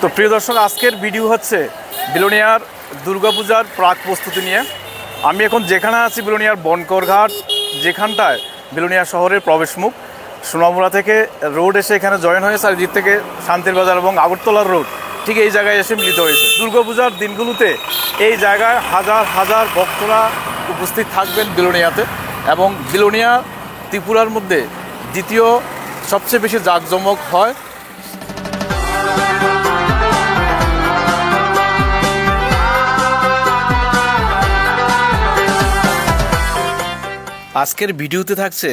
তো প্রিয় দর্শক, আজকের ভিডিও হচ্ছে বিলোনিয়ার দুর্গাপূজার প্রাক প্রস্তুতি নিয়ে। আমি এখন যেখানে আছি বিলোনিয়ার বনকর ঘাট, যেখানটায় বিলোনিয়া শহরের প্রবেশমুখ। সোনামুড়া থেকে রোড এসে এখানে জয়েন হয়েছে, আর দিক থেকে শান্তির বাজার এবং আগরতলার রোড ঠিক এই জায়গায় এসে মিলিত হয়েছে। দুর্গাপূজার দিনগুলোতে এই জায়গায় হাজার হাজার ভক্তরা উপস্থিত থাকবেন বিলোনিয়াতে, এবং বিলোনিয়া ত্রিপুরার মধ্যে দ্বিতীয় সবচেয়ে বেশি জাঁকজমক হয়। আজকের ভিডিওতে থাকছে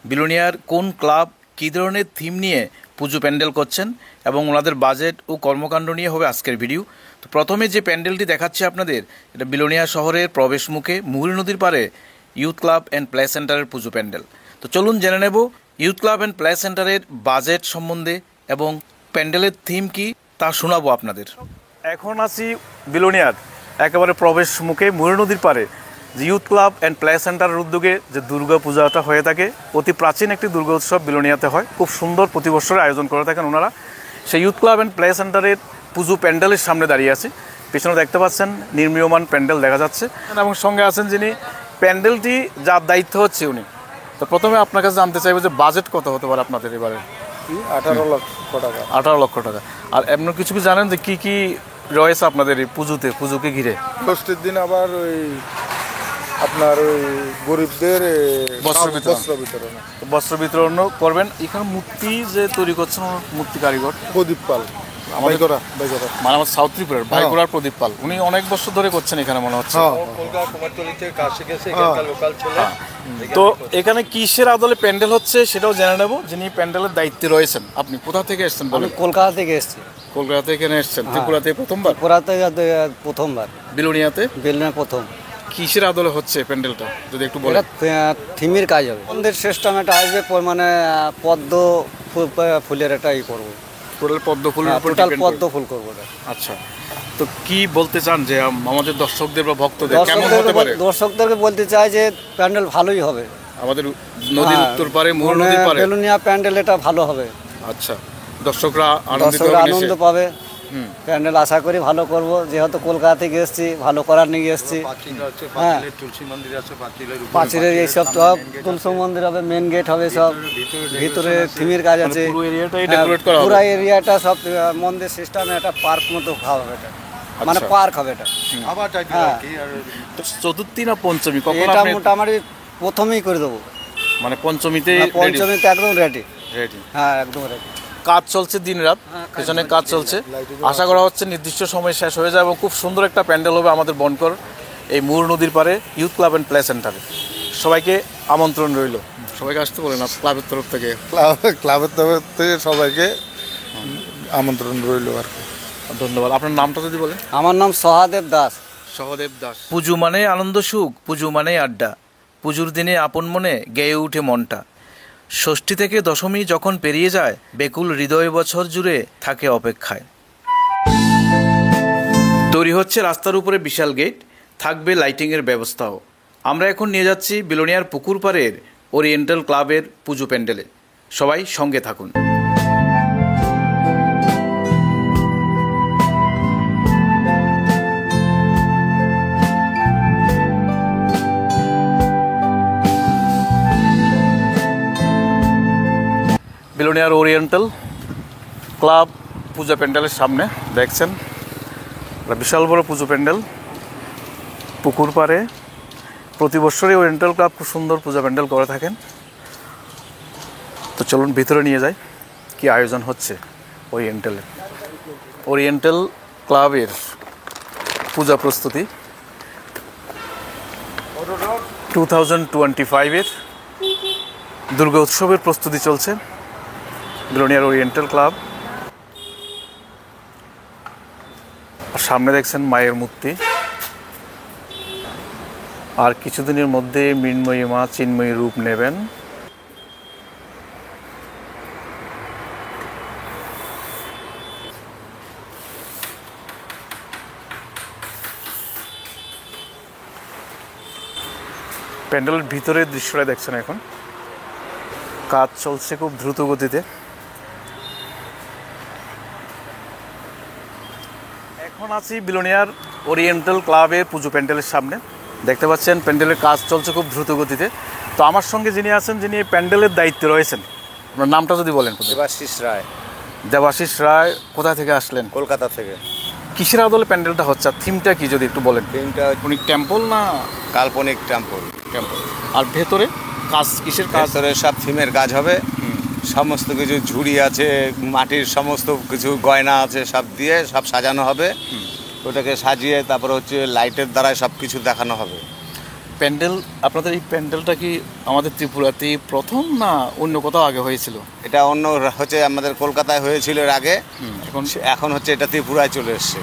বিলোনিয়ার কোন ক্লাব কী ধরনের থিম নিয়ে পুজো প্যান্ডেল করছেন এবং ওনাদের বাজেট ও কর্মকাণ্ড নিয়ে হবে আজকের ভিডিও। তো প্রথমে যে প্যান্ডেলটি দেখাচ্ছি আপনাদের, এটা বিলোনিয়া শহরের প্রবেশ মুখে মুহুরী নদীর পাড়ে ইউথ ক্লাব অ্যান্ড প্লে সেন্টারের পুজো প্যান্ডেল। তো চলুন জেনে নেব ইউথ ক্লাব অ্যান্ড প্লে সেন্টারের বাজেট সম্বন্ধে এবং প্যান্ডেলের থিম কি তা শোনাবো আপনাদের। এখন আছি বিলোনিয়ার একেবারে প্রবেশ মুখে মুহুরী নদীর পাড়ে যে ইউথ ক্লাব অ্যান্ড প্লে সেন্টারের উদ্যোগে যে দুর্গা পূজাটা হয়ে থাকে, অতি প্রাচীন একটি দুর্গা উৎসব বিলোনিয়াতে হয়, খুব সুন্দর প্রতি বছরে আয়োজন করে থাকেন ওনারা। সেই ইউথ ক্লাব অ্যান্ড প্লে সেন্টারের পুজো প্যান্ডেলের সামনে দাঁড়িয়ে আছি। পেছনে দেখতে পাচ্ছেন নির্মীয়মান প্যান্ডেল দেখা যাচ্ছে, এবং সঙ্গে আছেন যিনি প্যান্ডেলটি যার দায়িত্ব হচ্ছে উনি। তো প্রথমে আপনার কাছে জানতে চাইবো যে বাজেট কত হতে পারে আপনাদের এবারে? 18 লক্ষ টাকা। 18 লক্ষ টাকা। আর এমন কিছু কি জানেন যে কী কী রয়েছে আপনাদের এই পুজোকে ঘিরে? ষষ্ঠীর দিন আবার ওই আপনার ওই গরিবদের বস্ত্র বিতরণ করবেন। এখানে মূর্তি যে তৈরি করছেন মূর্তি কারিগর প্রদীপ পাল, মানে আমার সাউথ ত্রিপুরার ভাইগোড়ার প্রদীপ পাল, উনি অনেক বছর ধরে করছেন এখানে মনে হচ্ছে। তো এখানে কিসের আদলে প্যান্ডেল হচ্ছে সেটাও জেনে নেব। যিনি প্যান্ডেলের দায়িত্বে রয়েছেন, আপনি কোথা থেকে এসেছেন? আমি কলকাতা থেকে এসেছি। কলকাতা থেকে এখানে এসেছেন? ত্রিপুরাতে প্রথমবার? ত্রিপুরাতে প্রথমবার। বিলোনিয়াতে? বিলোনিয়া প্রথম। কিসের আদলে হচ্ছে প্যান্ডেলটা যদি একটু বলেন? থিমের কাজ হবে, আমাদের সিস্টেম এটা আসবে, মানে পদ্ম ফুলের একটা করবো, টোটাল পদ্ম ফুল করবো। আচ্ছা, তো কি বলতে চান যে আমাদের দর্শকদের বা ভক্তদের কেমন হতে পারে? দর্শকদেরকে বলতে চাই যে প্যান্ডেল ভালোই হবে আমাদের নদীর উত্তর পারে, মুহুরী নদীর পারে বিলোনিয়া প্যান্ডেল এটা ভালো হবে। আচ্ছা, দর্শকরা আনন্দ পাবে। প্যান্ডেল আশা করি ভালো করব, যেহেতু কলকাতা থেকে এসেছি, ভালো করার নিয়ে এসেছি। হ্যাঁ, পাঁচিলের এইসব সব তুলসী মন্দির হবে, মেন গেট হবে, সব ভিতরে থিমের কাজ আছে, পুরো এরিয়াটা সব মন্দির সিস্টেমে একটা পার্ক মতো হবে, এটা মানে পার্ক হবে এটা। চতুর্থী না পঞ্চমী? এটা মোটামুটি প্রথমেই করে দেবো, মানে পঞ্চমীতে একদম রেডি। হ্যাঁ, একদম রেডি। কাজ চলছে দিন রাত, পেছনে কাজ চলছে। আশা করা হচ্ছে নির্দিষ্ট সময় শেষ হয়ে যায় এবং খুব সুন্দর একটা প্যান্ডেল হবে আমাদের বনকর এই মুহুরী নদীর পাড়ে ইউথ ক্লাব অ্যান্ড প্লে সেন্টারে। সবাইকে আমন্ত্রণ রইল, সবাইকে আসতে বলেন ক্লাবের তরফ থেকে। সবাইকে আমন্ত্রণ রইল আর কি। ধন্যবাদ। আপনার নামটা যদি বলেন? আমার নাম সহদেব দাস। সহদেব দাস। পুজো মানে আনন্দ সুখ, পুজো মানে আড্ডা, পুজোর দিনে আপন মনে গেয়ে উঠে মনটা। ষষ্ঠী থেকে দশমী যখন পেরিয়ে যায়, বেকুল হৃদয় বছর জুড়ে থাকে অপেক্ষায়। তৈরি হচ্ছে রাস্তার উপরে বিশাল গেট, থাকবে লাইটিংয়ের ব্যবস্থাও। আমরা এখন নিয়ে যাচ্ছি বিলোনিয়ার পুকুর পাড়ের ওরিয়েন্টাল ক্লাবের পুজো প্যান্ডেলে। সবাই সঙ্গে থাকুন। বিলোনিয়ার ওরিয়েন্টাল ক্লাব পূজা প্যান্ডেলের সামনে দেখছেন বিশাল বড় পুজো প্যান্ডেল পুকুর পাড়ে। প্রতি বছরই ওরিয়েন্টাল ক্লাব খুব সুন্দর পূজা প্যান্ডেল করে থাকেন। তো চলুন ভিতরে নিয়ে যাই, কি আয়োজন হচ্ছে ওরিয়েন্টাল ক্লাবের পূজা প্রস্তুতি 2025-এর দুর্গা উৎসবের প্রস্তুতি চলছে বিলোনিয়ার ওরিয়েন্টাল ক্লাব। সামনে দেখছেন মায়ের মূর্তি, আর কিছুদিনের মধ্যে মৃন্ময়ী মা চিন্ময়ী রূপ নেবেন। প্যান্ডেলের ভিতরের দৃশ্যটা দেখছেন, এখন কাজ চলছে খুব দ্রুত গতিতে। এখন আছি বিলোনিয়ার ওরিয়েন্টাল ক্লাবের পুজো প্যান্ডেলের সামনে। দেখতে পাচ্ছেন প্যান্ডেলের কাজ চলছে খুব দ্রুত গতিতে। তো আমার সঙ্গে যিনি আছেন, যিনি এই প্যান্ডেলের দায়িত্বে রয়েছেন, আপনার নামটা যদি বলেন। দেবাশিস রায়, দেবাশিস রায়, কোথা থেকে আসলেন? কলকাতা থেকে। কিসের আদলে প্যান্ডেলটা হচ্ছে, আর থিমটা কি যদি একটু বলেন? থিমটা উনি টেম্পল না? কাল্পনিক টেম্পল। টেম্পল। আর ভেতরে কাজ কিসের কাজ? ভেতরে সব থিমের কাজ হবে, সমস্ত কিছু ঝুড়ি আছে, মাটির সমস্ত কিছু গয়না আছে, সব দিয়ে সব সাজানো হবে। ওটাকে সাজিয়ে তারপরে হচ্ছে লাইটের দ্বারাই সব কিছু দেখানো হবে। প্যান্ডেল, আপনাদের এই প্যান্ডেলটা কি আমাদের ত্রিপুরাতেই প্রথম না অন্য কোথাও আগে হয়েছিল? এটা অন্য হচ্ছে আমাদের কলকাতায় হয়েছিল এর আগে, এখন এখন হচ্ছে এটা ত্রিপুরায় চলে এসছে,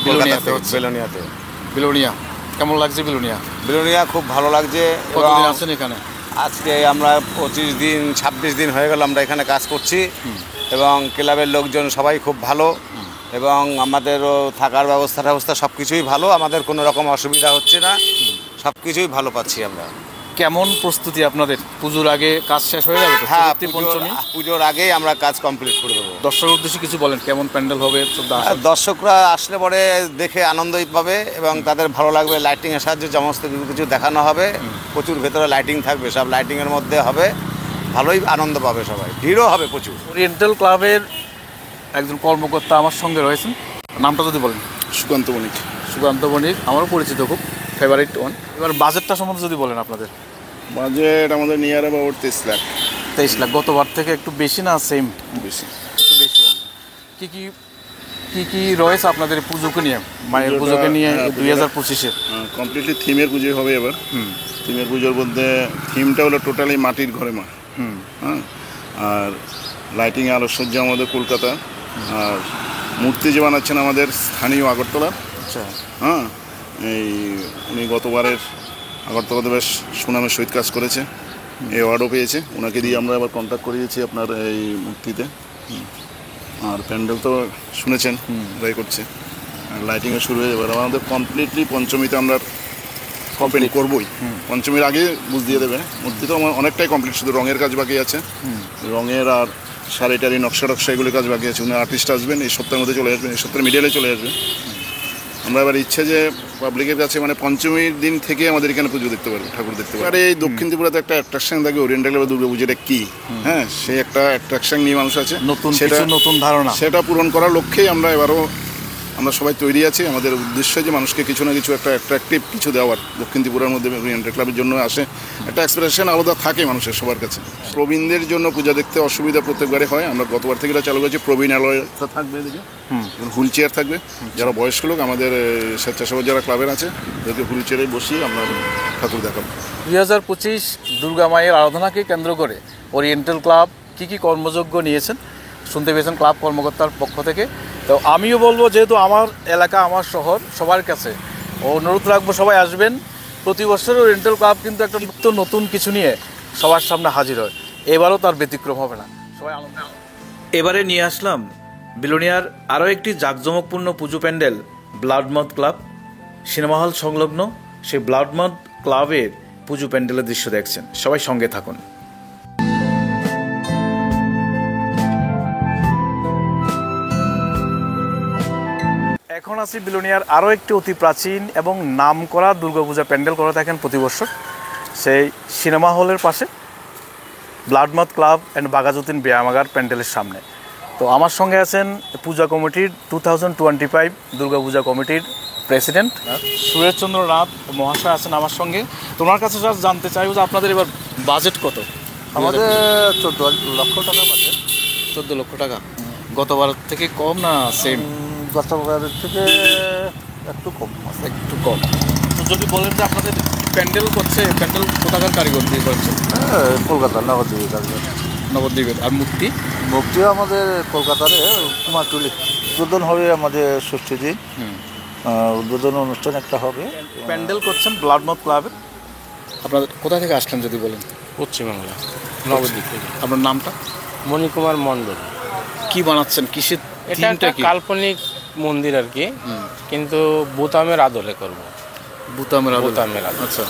বিলোনিয়াতে কলকাতাতে হচ্ছে। বেলোনিয়াতে। বিলোনিয়া কেমন লাগছে? বিলোনিয়া বেলোনিয়া খুব ভালো লাগছে। কতদিন এবং আছেন এখানে? আজকে আমরা 25 দিন 26 দিন হয়ে গেল আমরা এখানে কাজ করছি, এবং ক্লাবের লোকজন সবাই খুব ভালো, এবং আমাদেরও থাকার ব্যবস্থা সব কিছুই ভালো, আমাদের কোনো রকম অসুবিধা হচ্ছে না, সব কিছুই ভালো পাচ্ছি আমরা। কেমন প্রস্তুতি আপনাদের? পুজোর আগে কাজ শেষ হয়ে যাবে তো? হ্যাঁ, চতুর্থী পঞ্চমী পুজোর আগেই আমরা কাজ কমপ্লিট করে দেবো। দর্শকের উদ্দেশ্যে কিছু বলেন, কেমন প্যান্ডেল হবে? আর দর্শকরা আসলে পরে দেখে আনন্দই পাবে এবং তাদের ভালো লাগবে। লাইটিংয়ের সাহায্যে সমস্ত কিছু দেখানো হবে, প্রচুর ভেতরে লাইটিং থাকবে, সব লাইটিংয়ের মধ্যে হবে, ভালোই আনন্দ পাবে সবাই, ভিড়ও হবে প্রচুর। ওরিয়েন্টাল ক্লাবের একজন কর্মকর্তা আমার সঙ্গে রয়েছেন, নামটা যদি বলেন? সুকান্ত বণিক। সুকান্ত বণিক, আমারও পরিচিত, খুব ফেভারিট ওয়ান। এবার বাজেটটা সম্বন্ধে যদি বলেন আপনাদের। বাজেট আমাদের নিয়ার অ্যাবাউট 23 লাখ। 23 লাখ। গতবার থেকে একটু বেশি না সেম? বেশি, একটু বেশি হবে। কি কি কি কি রয়েছে আপনাদের পুজোকে নিয়ে, মায়ের পুজোকে নিয়ে 2025-এ? কমপ্লিটলি থিমের পুজো হবে এবার। থিমের পুজোর মধ্যে থিমটা হলো টোটালি মাটির ঘরে মা। হ্যাঁ, আর লাইটিং আলোকসজ্জা আমাদের কলকাতা, আর মূর্তি যে বানাচ্ছেন আমাদের স্থানীয় আগরতলার। আচ্ছা। হ্যাঁ, এই উনি গতবারের আগরতলাতে বেশ সুনামের সহিত কাজ করেছে, অ্যাওয়ার্ডও পেয়েছে, ওনাকে দিয়ে আমরা আবার কন্ট্যাক্ট করিয়েছি আপনার এই মূর্তিতে। আর প্যান্ডেল তো শুনেছেন ট্রাই করছে, লাইটিংও শুরু হয়ে যাবে। আর আমাদের কমপ্লিটলি পঞ্চমীতে আমরা কমপ্লিট করবই, পঞ্চমীর আগে বুঝ দিয়ে দেবে। মূর্তি তো আমার অনেকটাই কমপ্লিট, শুধু রঙের কাজ বাকি আছে, রঙের আর শাড়িটারি নকশা টকশা এগুলোর কাজ বাকি আছে। উনি আর্টিস্ট আসবেন, এই সপ্তাহের মধ্যে চলে আসবেন, এই সপ্তাহের মিডিয়ালে চলে আসবেন। আমরা এবার ইচ্ছে যে পাবলিকের কাছে মানে পঞ্চমীর দিন থেকে আমাদের এখানে পুজো দেখতে পারবে, ঠাকুর দেখতে পারবে। আর এই দক্ষিণ ত্রিপুরাতে একটা অ্যাট্রাকশন থাকে ওরিয়েন্টাল ক্লাবের দুর্গা পুজোটা কি, হ্যাঁ, সেই একটা অ্যাট্রাকশন নিয়ে মানুষ আছে, নতুন কিছু, নতুন ধারণা, সেটা পূরণ করার লক্ষ্যেই আমরা এবারও আমরা সবাই তৈরি আছি। আমাদের উদ্দেশ্য যে মানুষকে কিছু না কিছু একটা অ্যাট্রাকটিভ কিছু দেওয়ার। দক্ষিণ ত্রিপুরার মধ্যে ওরিয়েন্টাল ক্লাবের জন্য আসে, একটা এক্সপ্রেশন আলাদা থাকে মানুষের সবার কাছে। প্রবীণদের জন্য পূজা দেখতে অসুবিধা প্রত্যেকবারে হয়, আমরা গতবার থেকে এটা চালু করেছি। প্রবীণালয় থাকবে এদিকে, হুইল চেয়ার থাকবে, যারা বয়স্ক লোক আমাদের স্বেচ্ছাসেবক যারা ক্লাবের আছে তাদেরকে হুইল চেয়ারে বসিয়ে আমরা ঠাকুর দেখাবো। 2025 দুর্গা মায়ের আরাধনাকে কেন্দ্র করে ওরিয়েন্টাল ক্লাব কি কি কর্মযজ্ঞ নিয়েছেন শুনতে পেয়েছেন ক্লাব কর্মকর্তার পক্ষ থেকে। তো আমিও বলবো, যেহেতু আমার এলাকা, আমার শহর, সবার কাছে অনুরোধ রাখবো সবাই আসবেন। প্রতি বছর ওরিয়েন্টাল ক্লাব কিন্তু একটা নিত্য নতুন কিছু নিয়ে সবার সামনে হাজির হয়, এবারও তার ব্যতিক্রম হবে না। সবাই আনন্দ। এবারে নিয়ে আসলাম বিলোনিয়ার আরও একটি জাঁকজমকপূর্ণ পুজো প্যান্ডেল, ব্লাডমাউথ ক্লাব। সিনেমা হল সংলগ্ন সেই ব্লাডমাউথ ক্লাবের পুজো প্যান্ডেলের দৃশ্য দেখছেন, সবাই সঙ্গে থাকুন। এখন আছি বিলোনিয়ার আরও একটি অতি প্রাচীন এবং নামকরা দুর্গাপূজা প্যান্ডেল করে থাকেন প্রতি বছর, সেই সিনেমা হলের পাশে ব্লাডমাউথ ক্লাব অ্যান্ড বাঘাযতীন ব্যায়ামাগার প্যান্ডেলের সামনে। তো আমার সঙ্গে আছেন পূজা কমিটির 2025 দুর্গাপূজা কমিটির প্রেসিডেন্ট সুরেশচন্দ্র নাথ মহাশয় আছেন আমার সঙ্গে। তোমার কাছে জাস্ট জানতে চাইব যে আপনাদের এবার বাজেট কত? আমাদের 14 লক্ষ টাকা বাজেট। 14 লক্ষ টাকা। গতবার থেকে কম না সেম? গতবারের থেকে একটু কম, একটু কম। তো যদি বলেন যে আপনাদের প্যান্ডেল করছে, প্যান্ডেল কোথাকার কারিগর দিয়ে করছে? কলকাতা নবদ্বীপের কাছে। নবদ্বীপের। আর মূর্তি? মূর্তিও আমাদের কলকাতারে কুমারটুলি। উদ্বোধন হবে আমাদের ষষ্ঠী দিন, উদ্বোধন অনুষ্ঠান একটা হবে। প্যান্ডেল করছেন ব্লাডমাউথ ক্লাবের। আপনাদের কোথা থেকে আসলেন যদি বলেন? পশ্চিমবাংলা, নবদ্বীপ থেকে। আপনার নামটা? মণিকুমার মণ্ডল। কি বানাচ্ছেন, কিসের এটা থিমটা একটা কি? কাল্পনিক মন্দির আর কি, কিন্তু বোতামের আদলে করব। বুতামের আদলে? বোতামের আদলে। আচ্ছা,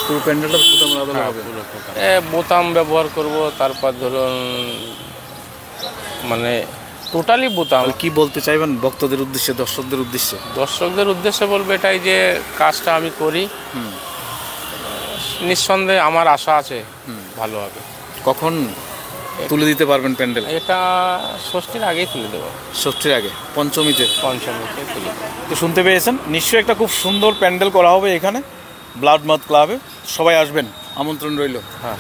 পুরো প্যান্ডেলটা বুতামের আদলে হবে? বোতাম ব্যবহার করব, তারপর ধরুন মানে টোটালি বুতাম। তাহলে কি বলতে চাইবেন ভক্তদের উদ্দেশ্যে, দর্শকদের উদ্দেশ্যে? দর্শকদের উদ্দেশ্যে বলবো এটাই যে কাজটা আমি করি, নিঃসন্দেহে আমার আশা আছে ভালো হবে। কখন তুলে দিতে পারবেন প্যান্ডেল? এটা ষষ্ঠীর আগেই তুলে দেবো, ষষ্ঠীর আগে, পঞ্চমীতে। পঞ্চমীতে তুলে দেবো। তো শুনতে পেয়েছেন, নিশ্চয়ই একটা খুব সুন্দর প্যান্ডেল করা হবে এখানে ব্লাড মাথ ক্লাবে। সবাই আসবেন, আমন্ত্রণ রইল। হ্যাঁ।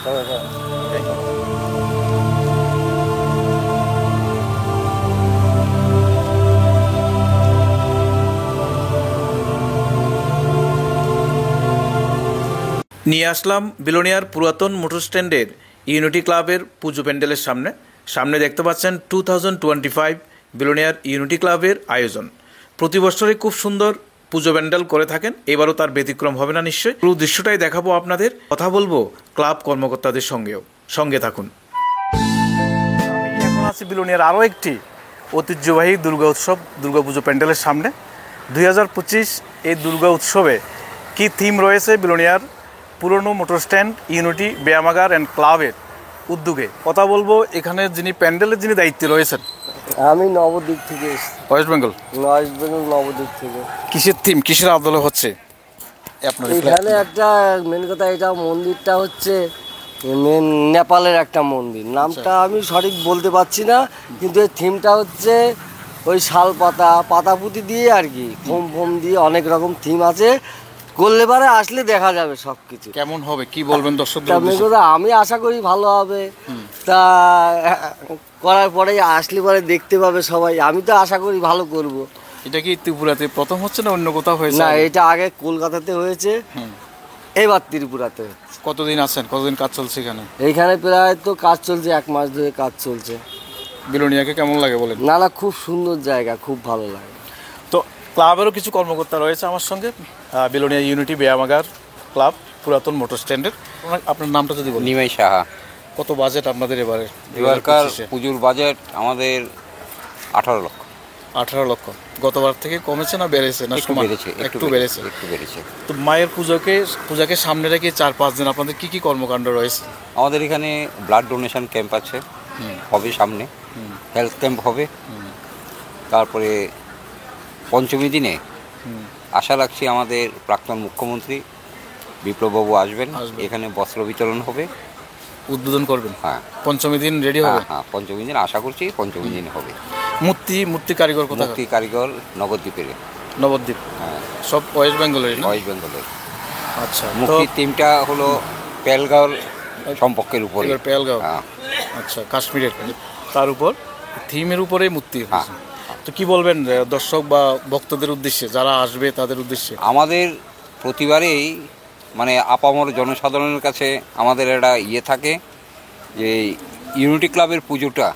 নিয়ে আসলাম বিলোনিয়ার পুরাতন মোটর স্ট্যান্ডের ইউনিটি ক্লাবের পুজো প্যান্ডেলের সামনে। সামনে দেখতে পাচ্ছেন 2025 বিলোনিয়ার ইউনিটি ক্লাবের আয়োজন। প্রতি বছরই খুব সুন্দর পুজো প্যান্ডেল করে থাকেন, এবারও তার ব্যতিক্রম হবে না নিশ্চয়ই। পুরো দৃশ্যটাই দেখাবো আপনাদের, কথা বলবো ক্লাব কর্মকর্তাদের সঙ্গেও। সঙ্গে থাকুন। আমি এখন আছি বিলোনিয়ার আরও একটি ঐতিহ্যবাহী দুর্গা উৎসব, দুর্গাপুজো প্যান্ডেলের সামনে। 2025 এই দুর্গা উৎসবে কী থিম রয়েছে বিলোনিয়ার পুরনো মোটর স্ট্যান্ড ইউনিটি ব্যায়ামাগার অ্যান্ড ক্লাবের উদ্যোগে কথা বলবো। এখানে যিনি প্যান্ডেলের যিনি দায়িত্বে রয়েছেন, আমি নবদ্বীপ থেকে এসেছি, ওয়েস্ট বেঙ্গল। ওয়েস্ট বেঙ্গল নবদ্বীপ থেকে। কিসের থিম, কিসের আদলে হচ্ছে আপনার এখানে একটা মেন কথা, এটা মন্দিরটা হচ্ছে মেন নেপালের একটা মন্দির, নামটা আমি সঠিক বলতে পারছি না, কিন্তু এই থিমটা হচ্ছে ওই শাল পাতা পাতাপুতি দিয়ে আর কি, ফোম ফোম দিয়ে অনেক রকম থিম আছে। করলে পারে আসলে দেখা যাবে সব কিছু কেমন হবে, কি বলবেন দর্শকদের মেন উদ্দেশ্যে? কথা আমি আশা করি ভালো হবে। তা করার পরে আসলে পরে দেখতে পাবে সবাই, আমি তো আশা করি ভালো করব। এটা কি ত্রিপুরাতে প্রথম হচ্ছে না অন্য কোথাও হয়েছে? না, এটা আগে কলকাতাতে হয়েছে, এবার ত্রিপুরাতে হচ্ছে। কতদিন আছেন, কতদিন কাজ চলছে এখানে? এইখানে প্রায় তো কাজ চলছে, 1 মাস ধরে কাজ চলছে। বিলোনিয়াকে কেমন লাগে বলেন? না না, খুব সুন্দর জায়গা, খুব ভালো লাগে। তো ক্লাবেরও কিছু কর্মকর্তা রয়েছে আমার সঙ্গে, বিলোনিয়া ইউনিটি ব্যায়ামাগার ক্লাব পুরাতন মোটর স্ট্যান্ডের। আপনার নামটা যদি বলেন। নিমাই সাহা। কত বাজেট আপনাদের এবারে? এবারকার পুজোর বাজেট আমাদের 18 লক্ষ। 18 লক্ষ। গতবার থেকে কমেছে না বেড়েছে? না একটু বেড়েছে, একটু বেড়েছে। একটু বেড়েছে। তো মায়ের পূজাকে সামনে রেখে 4-5 দিন আপনাদের কি কি কর্মকাণ্ড রয়েছে? আমাদের এখানে ব্লাড ডোনেশন ক্যাম্প আছে, হবে সামনে, হেলথ ক্যাম্প হবে। তারপরে পঞ্চমী দিনে আশা রাখছি আমাদের প্রাক্তন মুখ্যমন্ত্রী বিপ্লববাবু আসবেন, এখানে বস্ত্র বিতরণ হবে, উদ্বোধন করবেন। হ্যাঁ, পঞ্চমী দিন রেডি হবে। হ্যাঁ, পঞ্চমী দিন আশা করছি পঞ্চমী দিন হবে। মূর্তি কারিগর কোথায়? মূর্তি কারিগর নবদ্বীপের। নবদ্বীপ। হ্যাঁ, সব ওয়েস্ট বেঙ্গলের। ওয়েস্ট বেঙ্গলের। আচ্ছা, মূর্তির টিমটা হলো পেলগাঁও সম্পর্কের উপরে। পেলগাঁও। হ্যাঁ। আচ্ছা, কাশ্মীরের। তার উপর থিমের উপরে মূর্তি। হ্যাঁ। তো কি বলবেন দর্শক বা ভক্তদের উদ্দেশ্যে, যারা আসবে তাদের উদ্দেশ্যে? আমাদের প্রতিবারেই মানে আপামর জনসাধারণের কাছে আমাদের একটা থাকে যে ইউনিটি ক্লাবের পুজোটা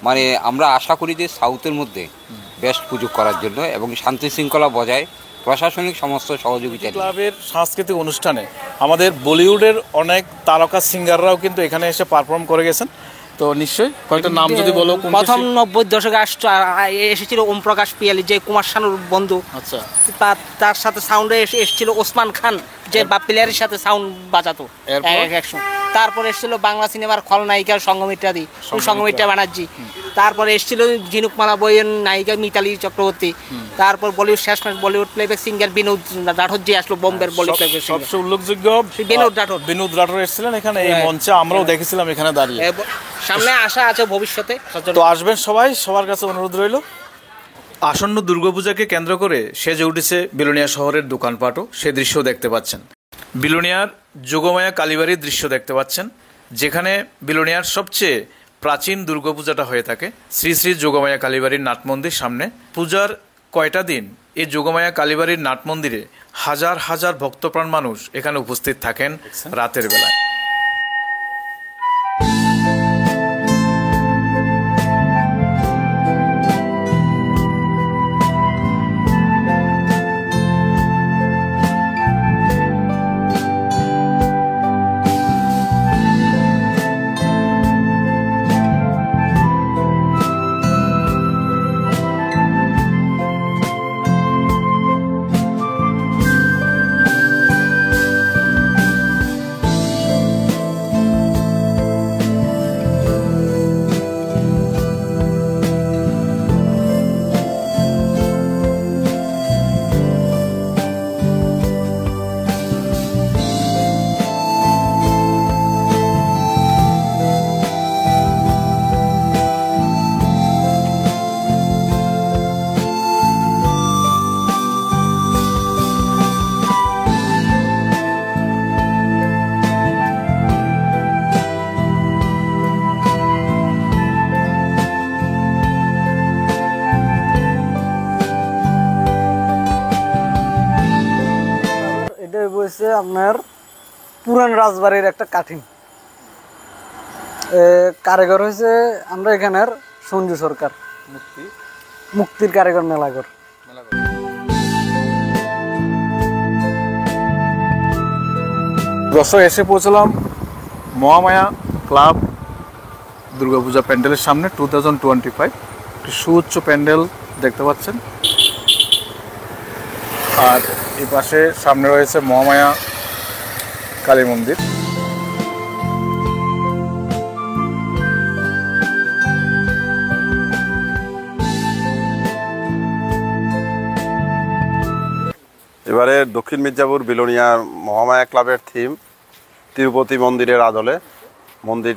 মানে আমরা আশা করি যে সাউথের মধ্যে বেস্ট পুজো করার জন্য এবং শান্তি শৃঙ্খলা বজায় প্রশাসনিক সমস্ত সহযোগিতা নিয়ে। ক্লাবের সাংস্কৃতিক অনুষ্ঠানে আমাদের বলিউডের অনেক তারকা সিঙ্গাররাও কিন্তু এখানে এসে পারফর্ম করে গেছেন। তো নিশ্চয়ই কয়েকটা নাম যদি বলো। প্রথম 90 দশকে এসেছিল ওম প্রকাশ পিয়ালি, যে কুমার শানুর বন্ধু। আচ্ছা। তার সাথে সাউন্ডে এসেছিল ওসমান খান, যে প্লেয়ারের সাথে সাউন্ড বাজাতো একসময়। তারপরে এসেছিল বাংলা সিনেমার খলনায়িকা সঙ্গমিত্রা ব্যানার্জি। তারপরে এসেছিল ঝিনুকমালা বইয়ের নায়িকা মিতালি চক্রবর্তী। তারপর বলিউড শেষমেশ বলিউড প্লেব্যাক সিঙ্গার বিনোদ রাঠোরজি আসলো, বোম্বের বলিউড প্লেব্যাক সিঙ্গার। সবচেয়ে উল্লেখযোগ্য বিনোদ রাঠোর এসেছিলেন এখানে এই মঞ্চে, আমরাও দেখেছিলাম এখানে দাঁড়িয়ে। সামনে আশা আছে ভবিষ্যতে। তো আসবেন সবাই, সবার কাছে অনুরোধ রইল। আসন্ন দুর্গাপূজাকে কেন্দ্র করে সেজে উঠেছে বিলোনিয়া শহরের দোকানপাটও, সে দৃশ্য দেখতে পাচ্ছেন। বিলোনিয়ার যোগমায়া কালীবাড়ির দৃশ্য দেখতে পাচ্ছেন, যেখানে বিলোনিয়ার সবচেয়ে প্রাচীন দুর্গাপূজাটা হয়ে থাকে শ্রী শ্রী যোগমায়া কালীবাড়ির নাট মন্দির সামনে। পূজার কয়টা দিন এই যোগমায়া কালীবাড়ির নাট মন্দিরে হাজার হাজার ভক্তপ্রাণ মানুষ এখানে উপস্থিত থাকেন রাতের বেলায়। হচ্ছে আপনার পুরান রাজবাড়ির একটা কাঠিন। কারিগর হয়েছে আমরা এখানের সঞ্জু সরকার, মুক্তির কারিগর মেলাঘর। দর্শক, এসে পৌঁছলাম মহামায়া ক্লাব দুর্গাপূজা প্যান্ডেলের সামনে 2025। একটি সুউচ্চ প্যান্ডেল দেখতে পাচ্ছেন, আর এই পাশে সামনে রয়েছে মহামায়া কালী মন্দির। এবারে দক্ষিণ মির্জাপুর বিলোনিয়া মহামায়া ক্লাবের থিম তিরুপতি মন্দিরের আদলে মন্দির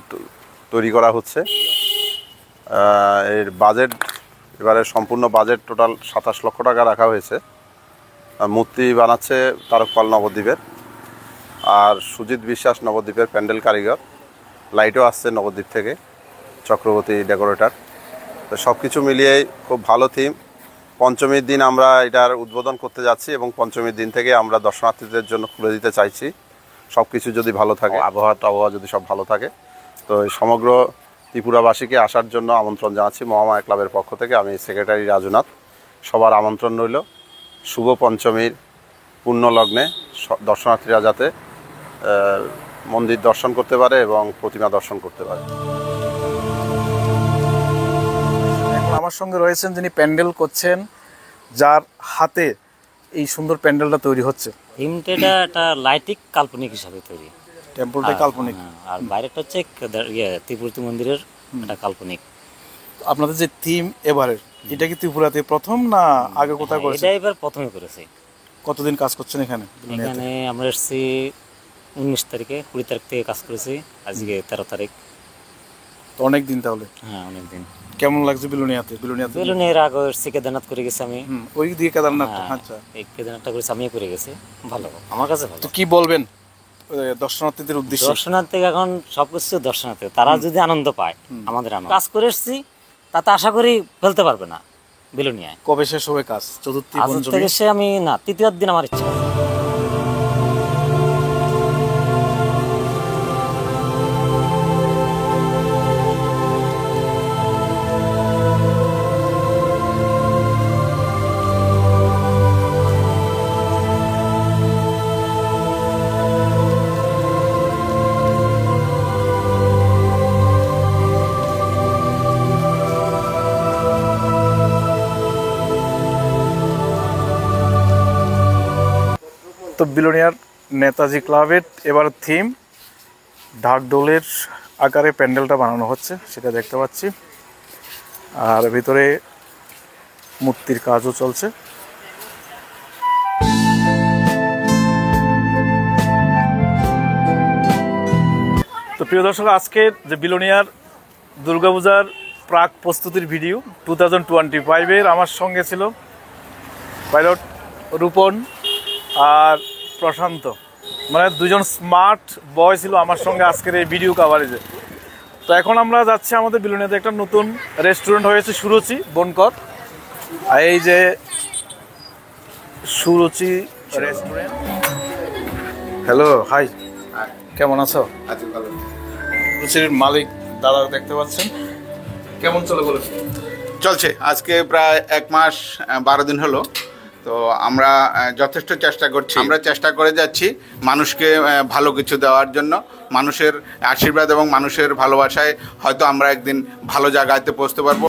তৈরি করা হচ্ছে। এর বাজেট এবারে সম্পূর্ণ বাজেট টোটাল 27 লক্ষ টাকা রাখা হয়েছে। মূর্তি বানাচ্ছে তারকপাল নবদ্বীপের, আর সুজিত বিশ্বাস নবদ্বীপের প্যান্ডেল কারিগর। লাইটও আসছে নবদ্বীপ থেকে, চক্রবর্তী ডেকোরেটর। তো সব কিছু মিলিয়ে খুব ভালো থিম। পঞ্চমীর দিন আমরা এটার উদ্বোধন করতে যাচ্ছি এবং পঞ্চমীর দিন থেকে আমরা দর্শনার্থীদের জন্য খুলে দিতে চাইছি। সব কিছু যদি ভালো থাকে, আবহাওয়া যদি সব ভালো থাকে, তো সমগ্র ত্রিপুরাবাসীকে আসার জন্য আমন্ত্রণ জানাচ্ছি মহামায়া ক্লাবের পক্ষ থেকে। আমি সেক্রেটারি রাজুনাথ। সবার আমন্ত্রণ রইল শুভ পঞ্চমীর পুণ্যলগ্নে দর্শনার্থীরা যাতে মন্দির দর্শন করতে পারে এবং প্রতিমা দর্শন করতে পারে। এখন আমার সঙ্গে রয়েছেন যিনি প্যান্ডেল করছেন, যার হাতে এই সুন্দর প্যান্ডেলটা তৈরি হচ্ছে। থিমটা একটা লাইটিক কাল্পনিক হিসাবে তৈরি, টেম্পলটা কাল্পনিক, আর বাইরেটা হচ্ছে ত্রিপুরতি মন্দিরের একটা কাল্পনিক। আপনাদের যে থিম এবারের, এটা কি ত্রিপুরাতে প্রথম না আগে কোথায় করেছেন? এটা এবার প্রথমে করেছি। কতদিন কাজ করছেন এখানে? এখানে আমরা এসেছি 19 তারিখে, 20 তারিখ থেকে কাজ করেছি, আজকে 13 তারিখ। তো অনেক দিন তাহলে। হ্যাঁ, অনেক দিন। কেমন লাগছে বিলোনিয়াতে? বিলোনিয়ার আগে এসেছি, কেদারনাথ করে গেছি আমি। ওই দিয়ে কেদারনাথ। আচ্ছা, এই কেদারনাথটা করেছি, আমিও করে গেছি। ভালো, আমার কাছে ভালো। তো কি বলবেন দর্শনার্থীদের উদ্দেশ্যে? দর্শনার্থী এখন সবকিছু দর্শনার্থী, তারা যদি আনন্দ পায়, আমাদের আনন্দ। কাজ করে এসেছি, তাতে আশা করি ফেলতে পারবে না বিলোনিয়ায়। কবে শেষ হবে কাজ? চতুর্থী পঞ্চমী থেকে সে আমি না, তৃতীয় দিন আমার ইচ্ছা। তো বিলোনিয়ার নেতাজি ক্লাবের এবার থিম ঢাকঢোলের আকারে প্যান্ডেলটা বানানো হচ্ছে, সেটা দেখতে পাচ্ছি। আর ভিতরে মূর্তির কাজও চলছে। তো প্রিয় দর্শক, আজকের যে বিলোনিয়ার দুর্গাপূজার প্রাক প্রস্তুতির ভিডিও 2025-এর আমার সঙ্গে ছিল পাইলট রূপন আর প্রশান্ত, মানে দুজন স্মার্ট বয় ছিল আমার সঙ্গে আজকের এই ভিডিও কাভারেজে। তো এখন আমরা যাচ্ছি আমাদের বিলোনিয়াতে একটা নতুন রেস্টুরেন্ট হয়েছে, সুরুচি বনকর। আর এই যে সুরুচি রেস্টুরেন্ট। হ্যালো, হাই, কেমন আছো? সুরুচির মালিক দাদা দেখতে পাচ্ছেন। কেমন চলে বলে? চলছে, আজকে প্রায় 1 মাস 12 দিন হলো। তো আমরা যথেষ্ট চেষ্টা করছি, আমরা চেষ্টা করে যাচ্ছি মানুষকে ভালো কিছু দেওয়ার জন্য। মানুষের আশীর্বাদ এবং মানুষের ভালোবাসায় হয়তো আমরা একদিন ভালো জায়গাতে পৌঁছতে পারবো।